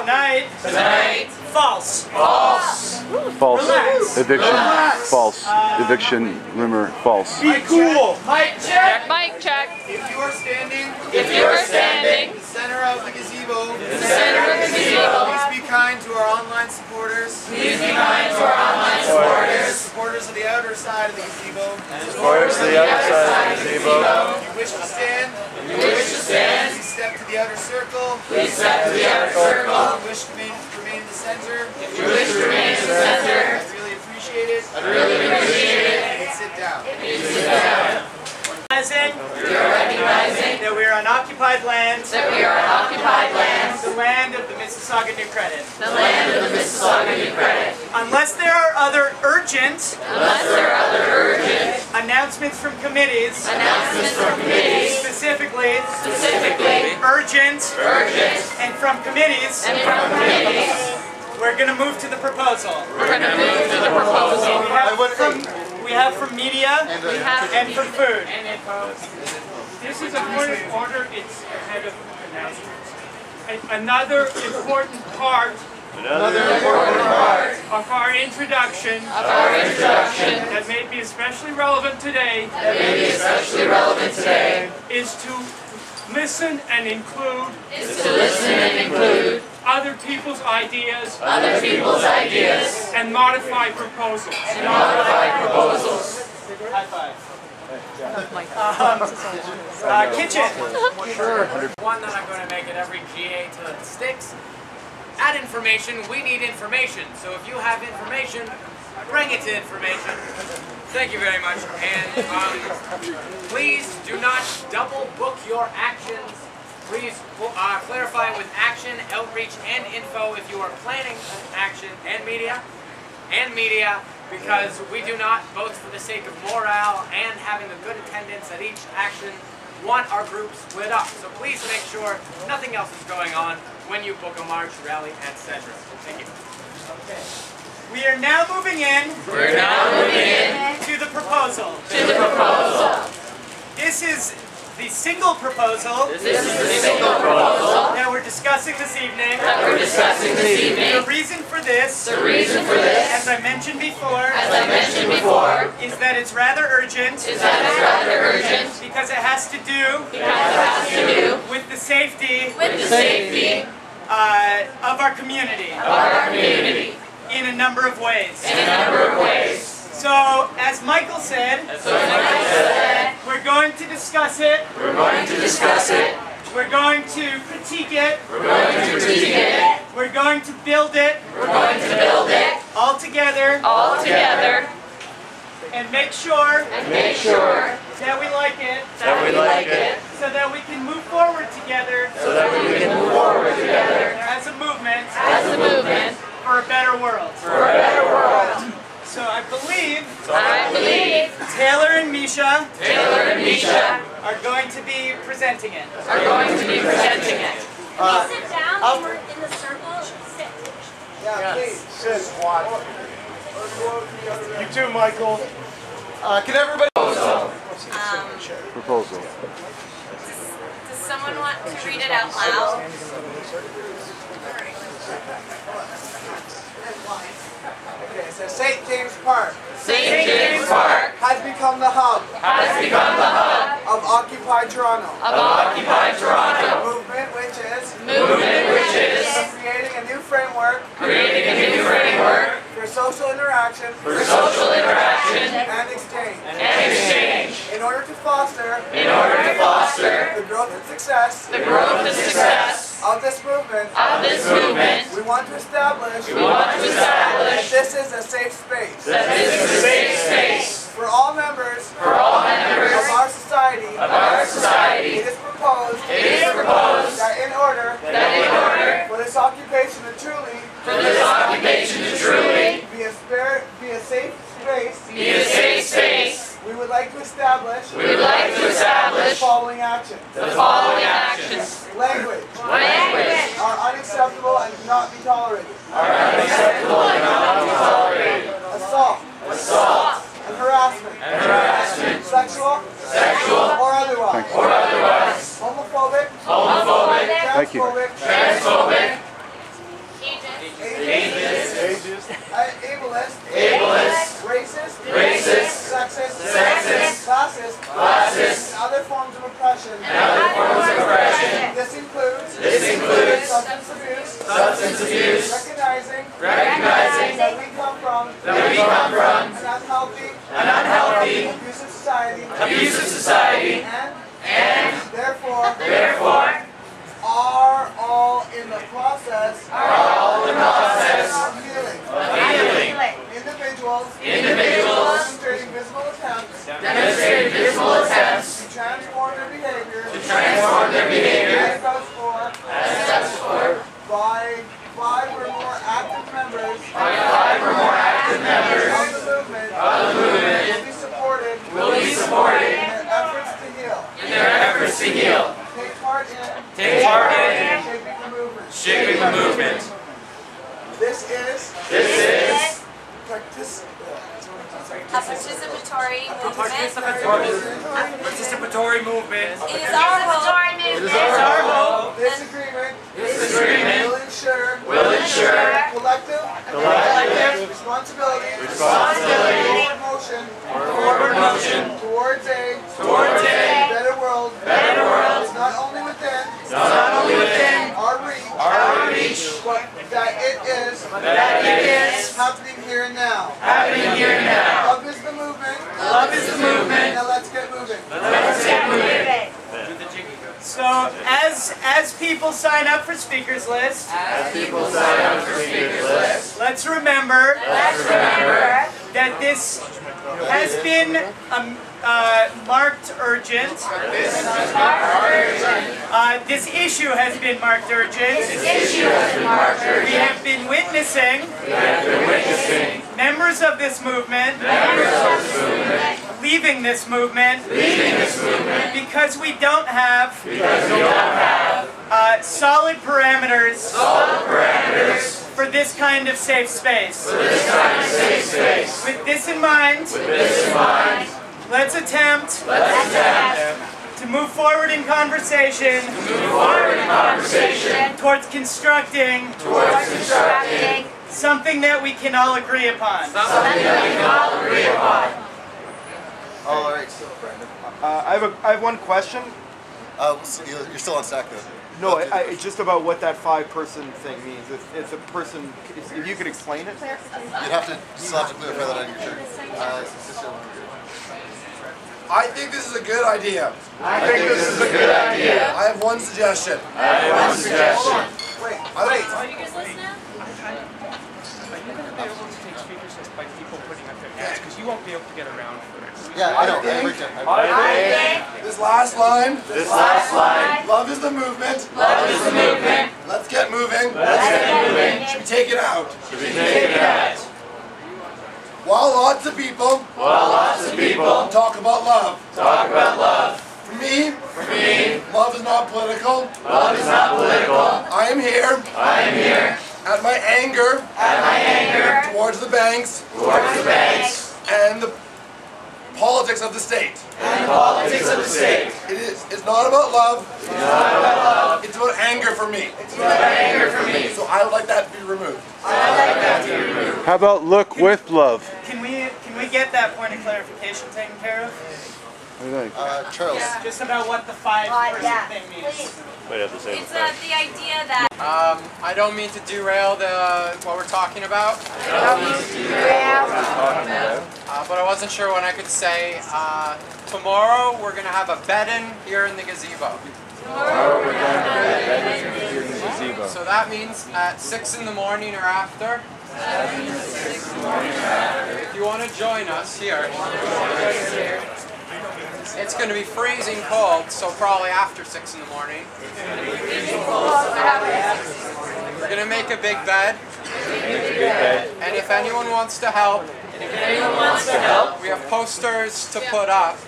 Tonight. False. False. Relax. Eviction. Relax. False. Eviction. Rumor. False. Be cool. Mic check. Mic check. If you are standing. If you are standing. In the center of the gazebo. In the center of the gazebo. Please be kind to our online supporters. Please be kind to our online supporters. Supporters of the outer side of the gazebo. Supporters to the other side of the gazebo. If you wish to stand. If you wish to stand. Please step to the outer circle. Please step to the outer circle. If you wish to remain in the center. If you wish to remain in the center. I'd really appreciate it. I'd really appreciate it. And sit down. Please sit down. We are recognizing that we are on occupied land. That we are on occupied land. The land of the Mississauga New Credit. The land of the Mississauga New Credit. Unless there are other urgent announcements from committees. Specifically. Urgent. And from committees. We're going to move to the proposal. We have from media and from food. This is a point of order. It's ahead of announcements. Another important part of our introduction that may be especially relevant today is to listen and include other people's ideas and modify proposals. High five. Kitchen. One that I'm going to make at every GA till it sticks. Add information. We need information. So if you have information, bring it to information. Thank you very much. And please do not double book your actions. Please clarify with action, outreach, and info if you are planning an action, and media, because we do not, both for the sake of morale and having a good attendance at each action, want our group split up. So please make sure nothing else is going on when you book a march, rally, etc. Thank you. Okay. We are now moving in. To the proposal. This is the single proposal. That we're discussing this evening. The reason for this, as I mentioned before, is that it's rather urgent. Because it has to do with the safety of our community. In a number of ways. So, as Michael said, we're going to discuss it. We're going to critique it. We're going to build it. All together. And make sure that we like it. So that we can move forward together. As a movement. For a better world. So I believe Taylor and Misha are going to be presenting it. Sit down, we're in the circle, sit. Yeah, please. Sit, squat. You too, Michael. Can everybody... Proposal. Does someone want to read it out loud? Okay, so St. James Park has become the hub of Occupy Toronto. Movement which is creating a new framework for social interaction and exchange in order to foster the growth and success of this movement. We want to establish that this is a safe space for all members of our society. It is proposed that in order for this occupation to truly be a safe space, we would like to establish the following actions. Language are unacceptable and cannot be tolerated. Assault and harassment, sexual or otherwise. Homophobic, Thank you. transphobic, substance abuse, recognizing that we come from an unhealthy, abusive society, and therefore are all in the process of healing. Individuals demonstrating visible attempts to transform their behavior as steps for by five or more active members of the movement will be supported in their efforts to heal. Take part in shaping the movement. This is participatory movement. It is our hope. This agreement will ensure collective responsibility forward motion towards a better world, not only within our reach, but that it is happening here and now. Love is the movement. Now let's get moving. So as people sign up for speakers list, let's remember that this has been marked urgent. This issue has been marked urgent. We have been witnessing members of this movement leaving this movement because we don't have solid parameters for this kind of safe space. With this in mind, let's attempt to move forward in conversation towards constructing something that we can all agree upon. All right. I have one question. You're still on stack though. No, it's just about what that 5-person thing means. If a person, if you could explain it. You'd still have to clarify that on your turn. I think this is a good idea. I think this is a good idea. I have one suggestion. Wait. Are you guys listening now? Are you going to be able to take speakers just by people putting up their hands? Because you won't be able to get around for it. Yeah, I know. This last line. Love is the movement. Let's get moving. Should we take it out? While lots of people talk about love. For me, love is not political. I am here. At my anger. Towards the banks. And the politics of the state. It's not about love. It's about anger for me. So I would like that to be removed. How about look with love? Can we get that point of clarification taken care of? What do you think? Charles. Just about what the 5-person thing means. It's the idea that I don't mean to derail what we're talking about. But I wasn't sure when I could say. Tomorrow we're going to have a bed-in here in the gazebo. So that means at 6 in the morning or after. If you want to join us here, it's going to be freezing cold, so probably after 6 in the morning. We're going to make a big bed. And if anyone wants to help, we have posters to put up.